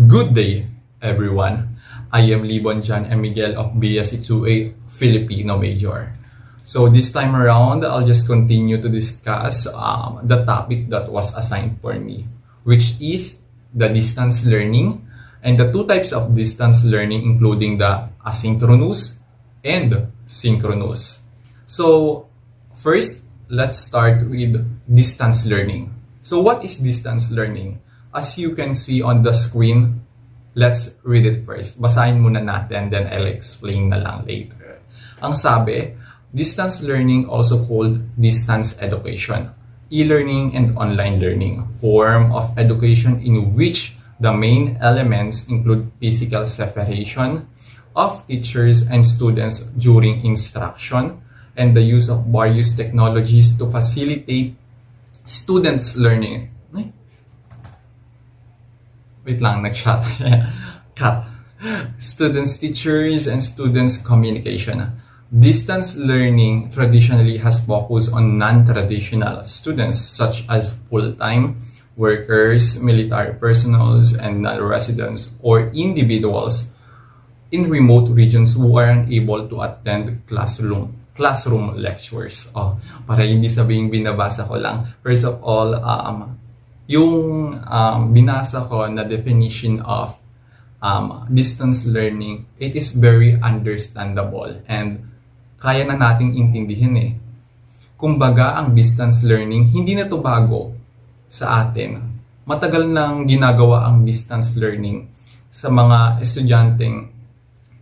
Good day, everyone. I am Libon Jan and Miguel of BSc2A Filipino major. So this time around, I'll just continue to discuss the topic that was assigned for me, which is the distance learning and the two types of distance learning, including the asynchronous and synchronous. So first, let's start with distance learning. So what is distance learning? As you can see on the screen, let's read it first. Basahin muna natin, then I'll explain na lang later. Ang sabi, distance learning, also called distance education, e-learning and online learning, form of education in which the main elements include physical separation of teachers and students during instruction and the use of various technologies to facilitate students' learning. Wait lang, nag-chat. Cut. Students, teachers, and students' communication. Distance learning traditionally has focused on non-traditional students such as full-time workers, military personnel, and non-residents or individuals in remote regions who are unable to attend classroom lectures. Para hindi sabihing binabasa ko lang. First of all, yung binasa ko na definition of distance learning, it is very understandable and kaya na nating intindihin eh. Kumbaga, ang distance learning, hindi na to bago sa atin. Matagal nang ginagawa ang distance learning sa mga estudyanteng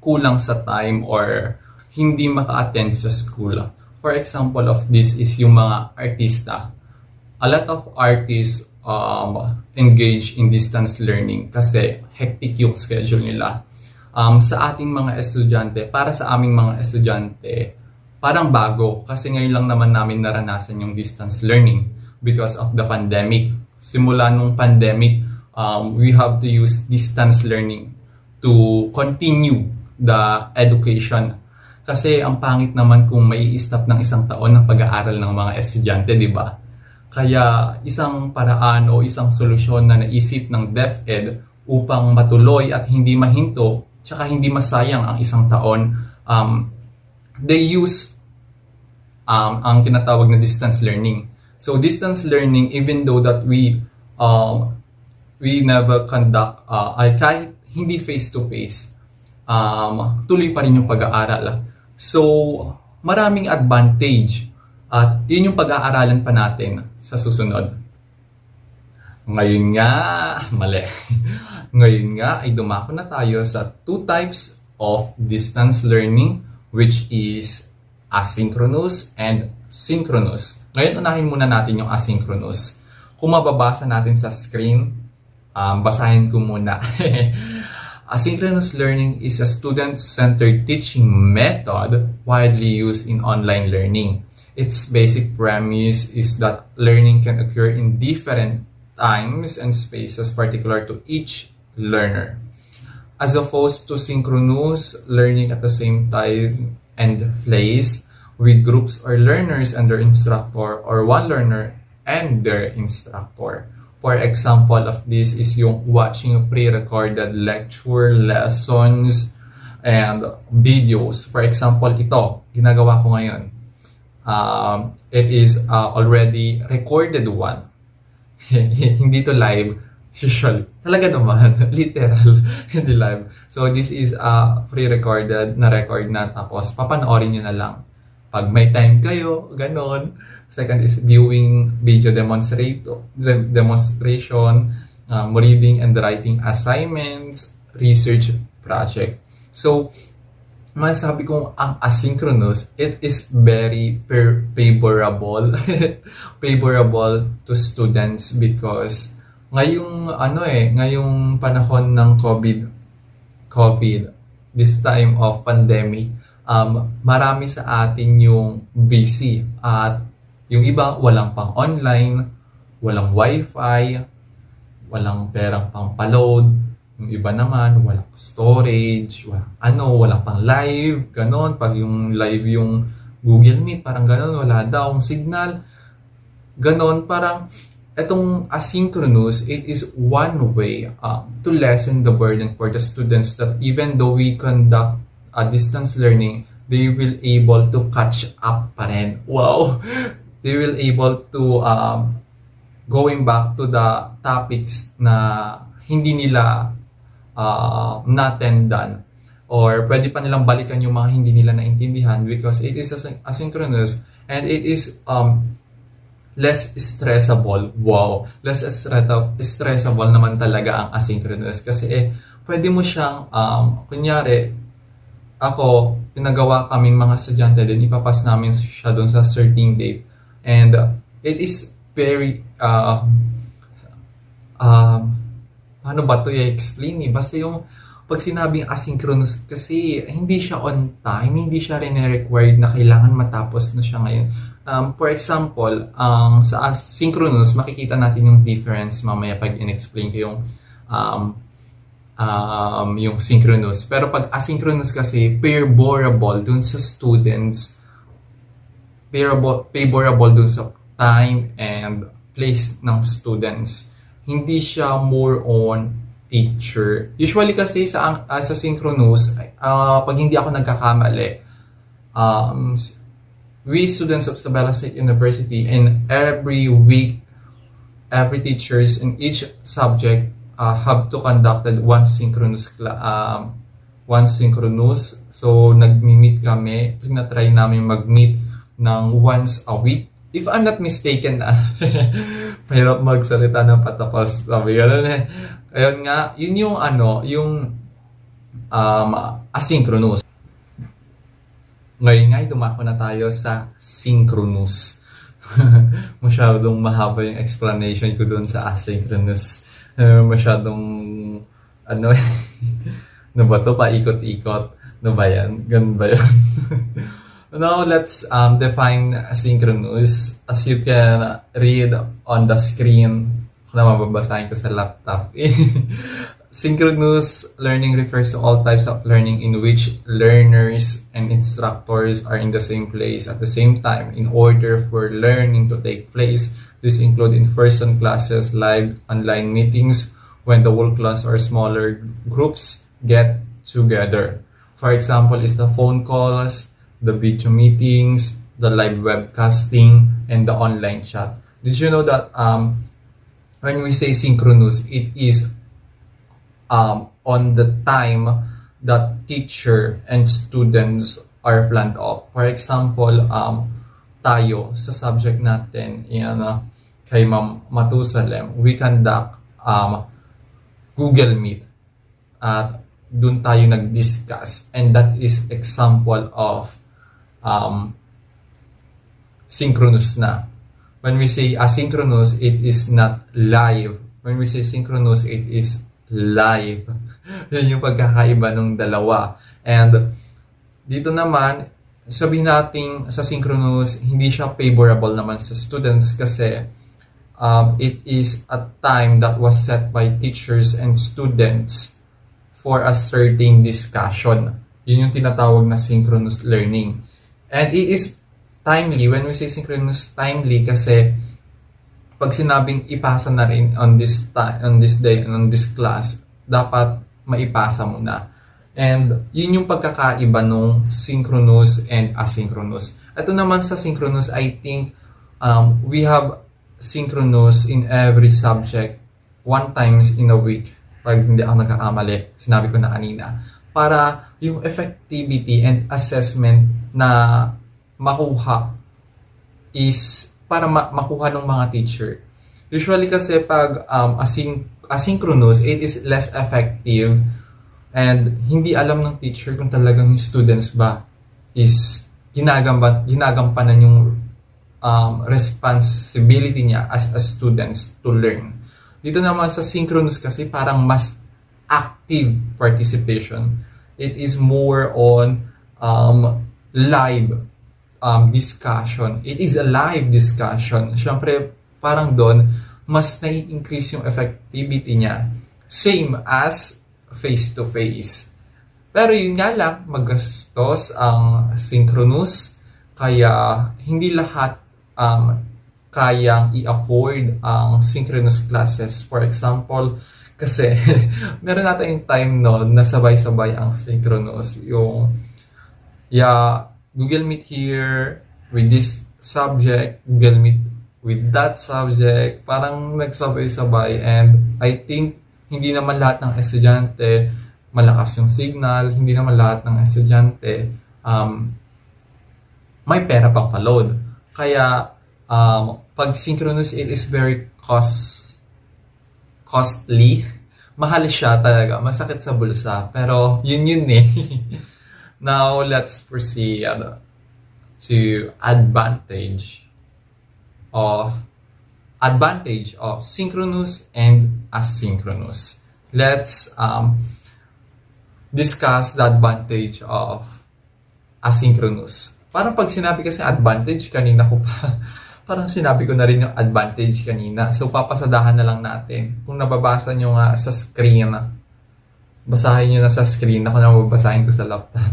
kulang sa time or hindi maka-attend sa school. For example of this is yung mga artista. A lot of artists engage in distance learning kasi hectic yung schedule nila. Sa ating mga estudyante, para sa aming mga estudyante, parang bago kasi ngayon lang naman namin naranasan yung distance learning because of the pandemic. Simula nung pandemic, we have to use distance learning to continue the education. Kasi ang pangit naman kung may i-stop ng isang taon ng pag-aaral ng mga estudyante, di ba? Kaya isang paraan o isang solusyon na naisip ng DepEd upang matuloy at hindi mahinto tsaka hindi masayang ang isang taon, they use ang tinatawag na distance learning. So distance learning, even though that we never conduct kahit hindi face-to-face, tuloy pa rin yung pag-aaral. So maraming advantage. At yun yung pag-aaralan pa natin sa susunod. Ngayon nga, mali. Ngayon nga ay dumako na tayo sa two types of distance learning, which is asynchronous and synchronous. Ngayon unahin muna natin yung asynchronous. Kung mababasa natin sa screen, basahin ko muna. Asynchronous learning is a student-centered teaching method widely used in online learning. Its basic premise is that learning can occur in different times and spaces particular to each learner, as opposed to synchronous learning at the same time and place with groups or learners and their instructor or one learner and their instructor. For example of this is yung watching pre-recorded lecture, lessons, and videos. For example, ito, ginagawa ko ngayon. It is already recorded one. Hindi to live. Usually. Talaga naman. Literal. Hindi live. So this is pre-recorded na record na tapos papanoorin nyo na lang. Pag may time kayo, ganon. Second is viewing video demonstration, reading and writing assignments, research project. So, masasabi kong ang asynchronous, it is very favorable favorable to students because ngayong panahon ng COVID, this time of pandemic, marami sa atin yung busy at yung iba walang pang online, walang wifi, walang perang pang paload. Yung iba naman, walang storage, walang pang live, ganon. Pag yung live yung Google Meet, parang ganon, wala daw ang signal. Ganon, parang Itong asynchronous, it is one way to lessen the burden for the students that even though we conduct distance learning, they will able to catch up pa rin. Wow! They will able to going back to the topics na hindi nila natendan, or pwede pa nilang balikan yung mga hindi nila naintindihan because it is asynchronous and it is less stressable. Wow, less stressable naman talaga ang asynchronous kasi pwede mo siyang kunyari ako, pinagawa kaming mga estudyante din, ipapas namin siya doon sa certain date, and it is very paano ba to i-explain basta yung pag sinabing asynchronous kasi hindi siya on time, hindi siya required na kailangan matapos na siya ngayon. For example, sa asynchronous, makikita natin yung difference mamaya pag in-explain ko yung synchronous. Pero pag asynchronous kasi, favorable dun sa students, favorable dun sa time and place ng students. Hindi siya more on teacher. Usually kasi sa synchronous, pag hindi ako nagkakamali, we students of Sabela State University, and every week, every teachers in each subject have to conduct one synchronous So nagmi-meet kami, pinatry namin mag-meet ng once a week. If I'm not mistaken mahirap magsalita ng patapos. Sabi gano'n Ayun nga, yun yung asynchronous. Ngayon nga, dumako na tayo sa synchronous. Masyadong mahaba yung explanation ko doon sa asynchronous. Masyadong, ano ba to? Paikot-ikot. Ano ba yan? Ganun ba yun? Now, let's define asynchronous. As you can read on the screen, na mababasahin ko sa laptop. Synchronous learning refers to all types of learning in which learners and instructors are in the same place at the same time in order for learning to take place. This include in-person classes, live online meetings, when the whole class or smaller groups get together. For example, is the phone calls, the video meetings, the live webcasting, and the online chat. Did you know that when we say synchronous, it is on the time that teacher and students are planned off. For example, tayo sa subject natin kay Ma'am Matusalem, we conduct Google Meet at dun tayo nag-discuss, and that is example of synchronous na. When we say asynchronous, it is not live. When we say synchronous, it is live. Yun yung pagkakaiba ng dalawa. And dito naman, sabihin natin sa synchronous, hindi siya favorable naman sa students kasi it is a time that was set by teachers and students for a certain discussion. Yun yung tinatawag na synchronous learning. And it is timely. When we say synchronous, timely kasi pag sinabing ipasa na rin on this time, on this day, and on this class, dapat maipasa mo na. And yun yung pagkakaiba nung synchronous and asynchronous. Ito naman sa synchronous, I think we have synchronous in every subject one times in a week. Pag hindi ako nagkakamali, sinabi ko na kanina. Para yung effectivity and assessment na makuha is para makuha ng mga teacher. Usually kasi pag asynchronous, it is less effective and hindi alam ng teacher kung talagang yung students ba is ginagampanan yung responsibility niya as a students to learn. Dito naman sa synchronous kasi parang mas active participation. It is more on live discussion. It is a live discussion. Siyempre, parang doon, mas nai-increase yung effectivity niya. Same as face-to-face. Pero yun nga lang, magastos ang synchronous. Kaya, hindi lahat kayang i-afford ang synchronous classes. For example, kasi meron natin yung time no na sabay-sabay ang synchronous. Yung Google Meet here with this subject, Google Meet with that subject, parang nagsabay-sabay, and I think hindi naman lahat ng estudyante malakas yung signal, hindi naman lahat ng estudyante may pera pang pa-load. Kaya pag synchronous, it is very costly. Mahal siya talaga, masakit sa bulsa, pero yun eh. Now, let's proceed to advantage of synchronous and asynchronous. Let's discuss the advantage of asynchronous. Parang pag sinabi kasi advantage, kanina ko pa, parang sinabi ko na rin yung advantage kanina. So, papasadahan na lang natin. Kung nababasa nyo nga sa screen, basahin nyo na sa screen. Ako na mababasahin ko sa laptop.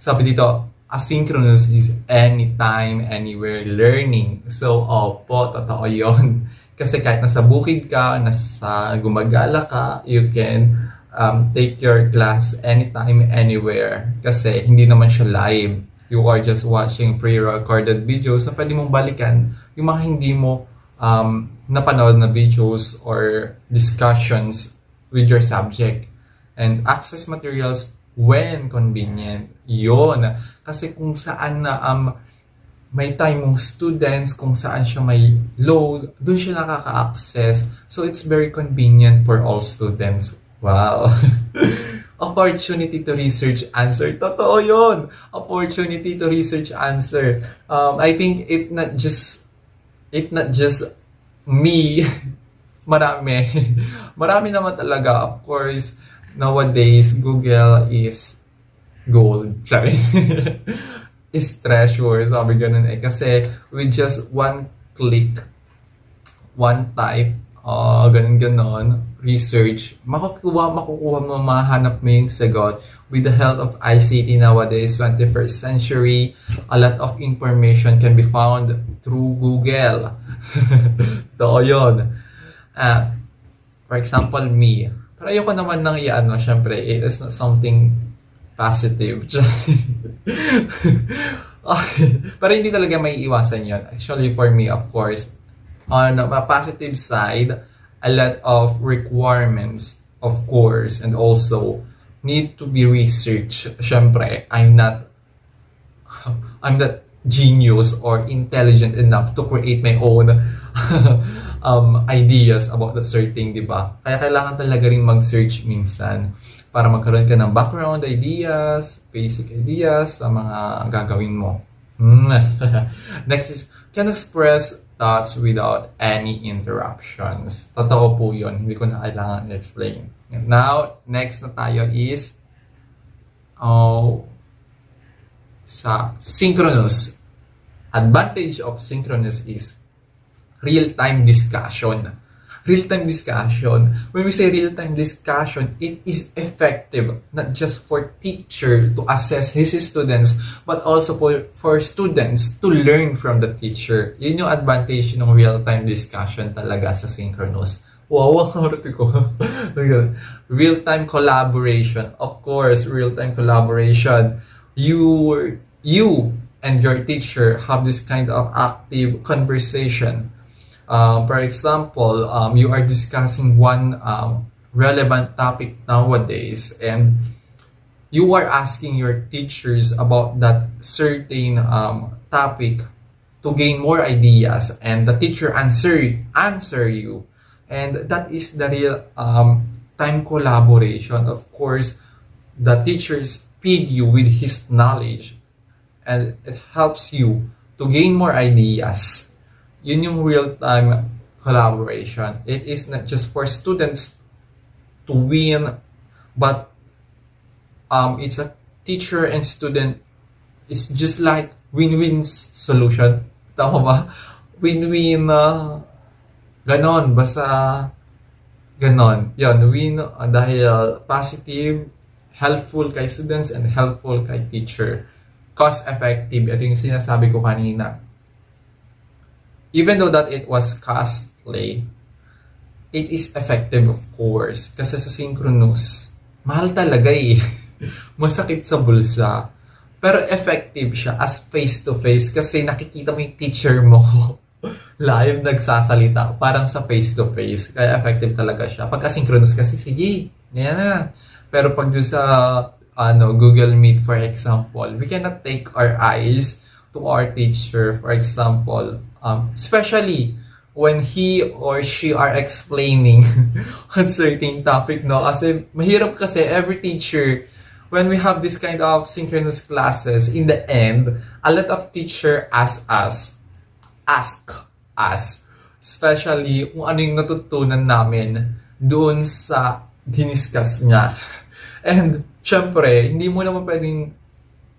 Sabi dito, asynchronous is anytime, anywhere learning. So, opo, totoo yun. Kasi kahit nasa bukid ka, nasa gumagala ka, you can take your class anytime, anywhere. Kasi hindi naman siya live. You are just watching pre-recorded videos na pwede mong balikan yung mga hindi mo napanood na videos or discussions with your subject. And access materials when convenient. Yun. Kasi kung saan na may time mong students, kung saan siya may load, doon siya nakaka-access. So, it's very convenient for all students. Wow. Opportunity to research answer. Totoo yun. Opportunity to research answer. I think it not just me. Marami. Marami naman talaga. Of course, nowadays, Google is gold. Sorry. Is treasure. Sabi ganun eh. Kasi with just one click, one type, ganun, research, makukuha mo, mahanap mo yung sagot with the help of ICT nowadays, 21st century. A lot of information can be found through Google. Totoo yun. For example, me. Pero ayoko naman nang syempre, it is not something positive. Pero hindi talaga may iwasan yun. Actually, for me, of course, on a positive side, a lot of requirements, of course, and also need to be researched. Syempre, I'm not genius or intelligent enough to create my own ideas about that certain, di ba? Kaya kailangan talaga rin mag-search minsan para magkaroon ka ng background ideas, basic ideas sa mga gagawin mo. Next is, can express thoughts without any interruptions. Totoo po yun. Hindi ko na kailangan explain. Now, next na tayo is sa synchronous. Advantage of synchronous is real-time discussion. Real-time discussion. When we say real-time discussion, it is effective not just for teacher to assess his students, but also for students to learn from the teacher. Yun yung advantage ng real-time discussion talaga sa synchronous. Wow, ang harap ko. Real-time collaboration. Of course, real-time collaboration. You and your teacher have this kind of active conversation. For example, you are discussing one relevant topic nowadays, and you are asking your teachers about that certain topic to gain more ideas, and the teacher answer you, and that is the real time collaboration. Of course, the teachers feed you with his knowledge, and it helps you to gain more ideas. Yun yung real-time collaboration. It is not just for students to win, but it's a teacher and student. It's just like win-win solution. Tama ba? Win-win, ganon. Basta ganon. Yun, win dahil positive, helpful kay students and helpful kay teacher. Cost-effective. Ito yung sinasabi ko kanina. Even though that it was costly, it is effective of course. Kasi sa Synchronous, mahal talaga eh. Masakit sa bulsa. Pero effective siya as face-to-face kasi nakikita mo yung teacher mo live nagsasalita. Parang sa face-to-face. Kaya effective talaga siya. Pag asynchronous kasi, sige, ganyan na. Pero pag doon sa Google Meet, for example, we cannot take our eyes to our teacher, for example, especially when he or she are explaining on certain topic, no? Kasi mahirap kasi every teacher, when we have this kind of synchronous classes, in the end, a lot of teacher ask us, especially kung ano yung natutunan namin doon sa diniscuss niya. And, syempre, hindi mo naman pwedeng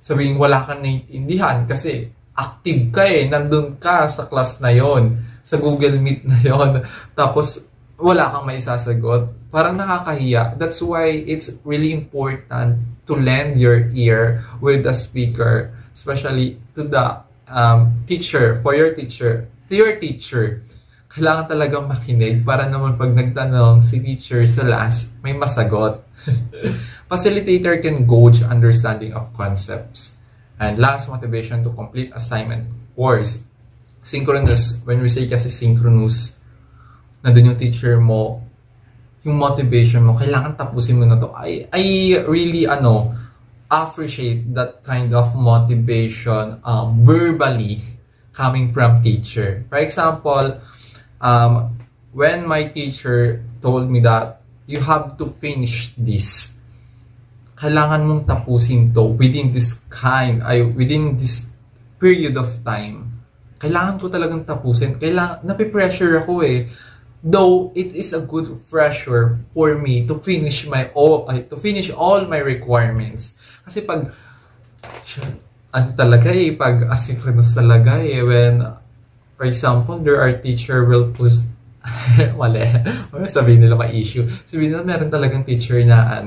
sabihin wala kang naiintindihan kasi active ka eh, nandun ka sa class na yon, sa Google Meet na yon, tapos wala kang maisasagot. Parang nakakahiya. That's why it's really important to lend your ear with the speaker, especially to the teacher, to your teacher. Kailangan talagang makinig para naman pag nagtanong si teacher sa last, may masagot. Facilitator can gauge understanding of concepts. And last, motivation to complete assignment course. Synchronous, when we say kasi synchronous, nandun yung teacher mo, yung motivation mo, kailangan tapusin mo na to. I really appreciate that kind of motivation verbally coming from teacher. For example, when my teacher told me that you have to finish this, kailangan mong tapusin to within this period of time. Kailangan ko talagang tapusin. Napipressure ako eh. Though it is a good pressure for me to finish all my requirements. Kasi pag pag asynchronous talaga eh, when for example there are teacher will post wala sabihin nila ma-issue. Sabihin nila meron talagang teacher na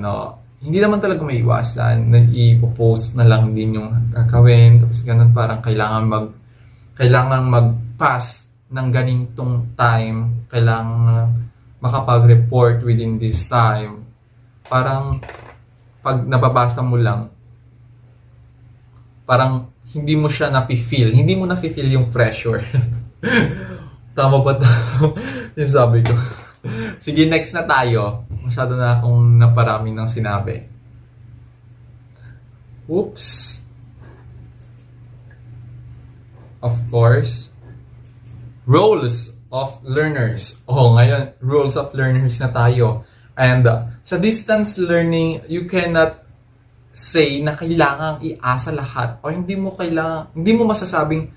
hindi naman talaga maiwasan, nag-i-post na lang din yung gagawin, tapos ganun parang kailangan mag-pass ng ganitong time, kailangan makapag-report within this time. Parang pag nababasa mo lang, parang hindi mo siya nafe-feel yung pressure. Tama ba ito? Yung sabi ko. Sige, next na tayo. Masyado na akong naparami ng sinabi. Oops. Of course. Roles of learners. Ngayon, roles of learners na tayo. And sa distance learning, you cannot say na kailangang iasa lahat or hindi mo masasabing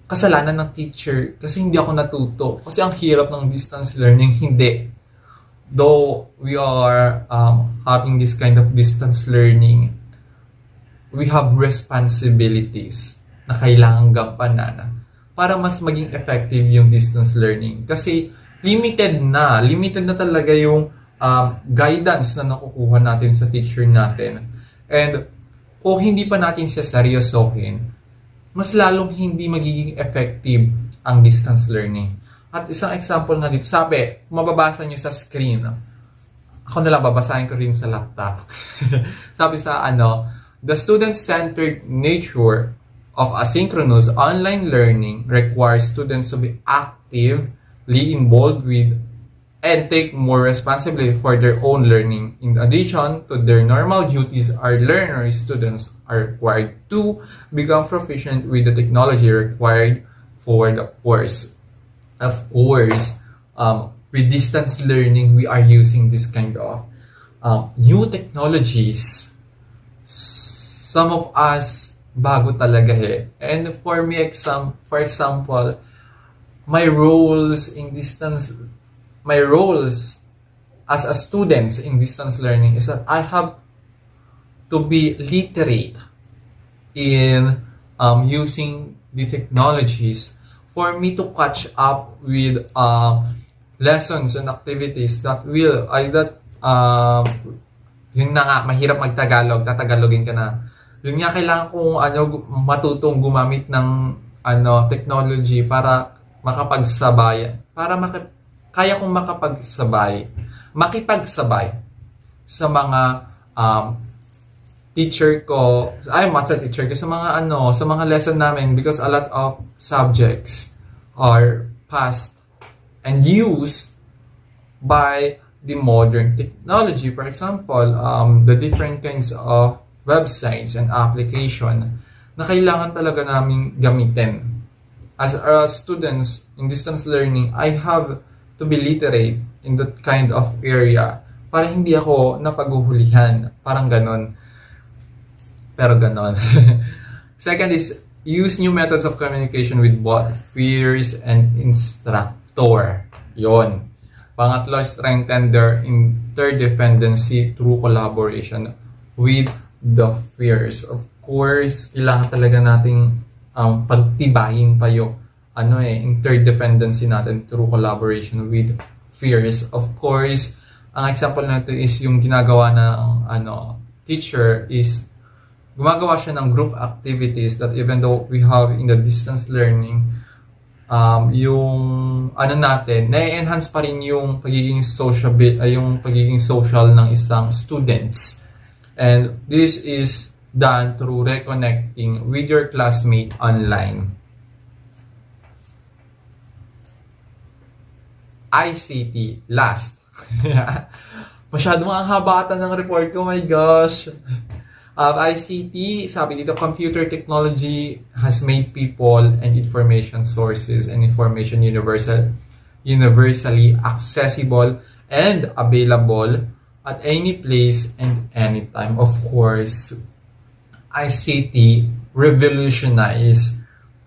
kasalanan ng teacher kasi hindi ako natuto. Kasi ang hirap ng distance learning, hindi. Though we are having this kind of distance learning, we have responsibilities na kailangang gampanan para mas maging effective yung distance learning. Kasi limited na talaga yung guidance na nakukuha natin sa teacher natin. And kung hindi pa natin siya seryosohin, mas lalong hindi magiging effective ang distance learning. At isang example nga dito, sabi, mababasa nyo sa screen. Ako nalang babasahin ko rin sa laptop. Sabi sa the student-centered nature of asynchronous online learning requires students to be actively involved with and take more responsibility for their own learning. In addition to their normal duties, our learners, students are required to become proficient with the technology required for the course. Of course, with distance learning, we are using this kind of new technologies. Some of us, bago talaga eh. And for me, for example, my roles as a student in distance learning is that I have to be literate in using the technologies for me to catch up with lessons and activities that yun na nga, mahirap magtagalog, tatagalogin ka na. Yun nga, kailangan kong matutong gumamit ng technology para kaya kong makipagsabay sa mga teacher ko sa mga sa mga lesson namin, because a lot of subjects are passed and used by the modern technology. For example, the different kinds of websites and application na kailangan talaga naming gamitin. As students in distance learning, I have to be literate in that kind of area para hindi ako napaguhulihan. Parang ganon. Pero ganon. Second is, use new methods of communication with both peers and instructor. Yon. Pangatlo, strengthen their interdependency through collaboration with the peers. Of course, kailangan talaga nating pagtibayin pa yung interdependency natin through collaboration with peers. Of course, ang example natin is yung ginagawa ng teacher is gumagawa siya ng group activities that even though we have in the distance learning, yung natin, na-enhance pa rin yung pagiging social ng isang students. And this is done through reconnecting with your classmate online. ICT, last. Masyadong ang habatan ng report ko, my gosh. ICT, sabi dito, computer technology has made people and information sources and information universally accessible and available at any place and any time. Of course, ICT revolutionized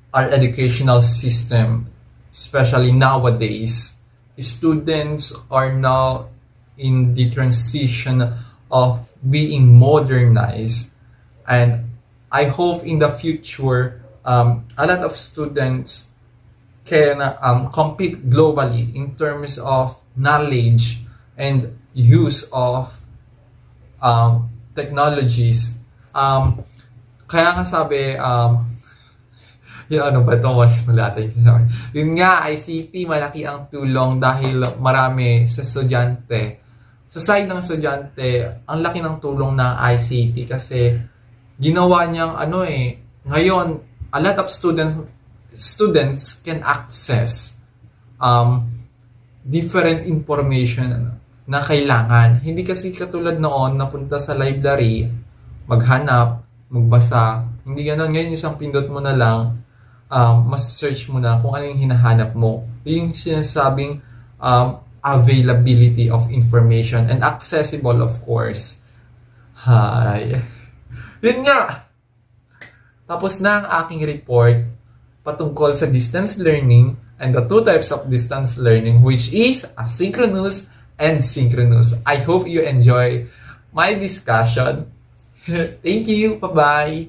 our educational system, especially nowadays. Students are now in the transition of being modernized, and I hope in the future a lot of students can compete globally in terms of knowledge and use of technologies. Kaya nga sabi, yun nga, ICT, malaki ang tulong dahil marami sa estudyante. Sa side ng estudyante, ang laki ng tulong ng ICT kasi ginawa niyang ngayon, a lot of students can access different information na kailangan. Hindi kasi katulad noon, napunta sa library, maghanap, magbasa. Hindi ganoon. Ngayon, isang pindot mo na lang, mas-search mo na kung ano yung hinahanap mo. Yung sinasabing availability of information and accessible, of course. Hi. Yun nga. Tapos na ang aking report patungkol sa distance learning and the two types of distance learning, which is asynchronous and synchronous. I hope you enjoy my discussion. Thank you. Bye-bye.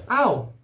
Ow!